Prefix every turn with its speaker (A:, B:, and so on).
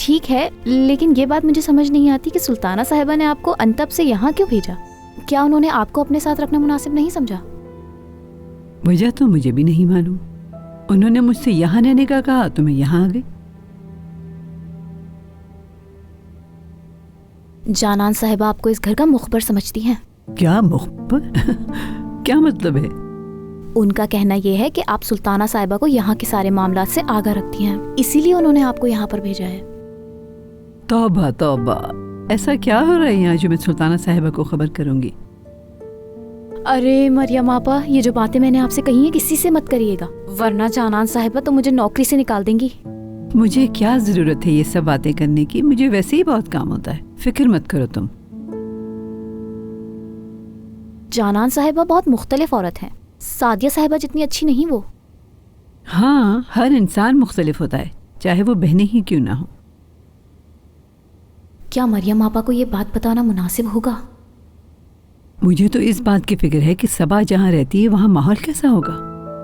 A: ٹھیک ہے، لیکن یہ بات مجھے سمجھ نہیں آتی کہ سلطانہ صاحبہ نے آپ کو انتب سے یہاں کیوں بھیجا؟ کیا انہوں نے آپ کو اپنے ساتھ رکھنا مناسب نہیں سمجھا؟
B: وجہ تو مجھے بھی نہیں معلوم، انہوں نے مجھ سے یہاں رہنے کا کہا تو میں یہاں آ گئی۔
A: جانان صاحبہ آپ کو اس گھر کا مخبر سمجھتی ہیں۔
B: کیا مخبر؟ کیا مطلب ہے؟
A: ان کا کہنا یہ ہے کہ آپ سلطانہ صاحبہ کو یہاں کے سارے معاملات سے آگاہ رکھتی ہیں، اسی لیے انہوں نے آپ کو یہاں پر بھیجا ہے۔
B: توبہ توبہ، ایسا کیا ہو رہا ہے یہاں جو میں سلطانہ صاحبہ کو خبر کروں گی؟
A: ارے مریم آپا، یہ جو باتیں میں نے آپ سے کہی ہیں کسی سے مت کریے گا، ورنہ جانان صاحبہ تو مجھے نوکری سے نکال دیں گی۔
B: مجھے کیا ضرورت ہے یہ سب باتیں کرنے کی؟ مجھے ویسے ہی بہت کام ہوتا ہے، فکر مت کرو تم۔
A: جانان صاحبہ بہت مختلف عورت ہیں، سعدیہ صاحبہ جتنی اچھی نہیں وہ۔
B: ہاں، ہر انسان مختلف ہوتا ہے، چاہے وہ بہنیں ہی کیوں نہ ہو۔
A: کیا مریم آپا کو یہ بات بتانا مناسب ہوگا؟
B: مجھے تو اس بات کی فکر ہے کہ صبا جہاں رہتی ہے وہاں ماحول کیسا ہوگا۔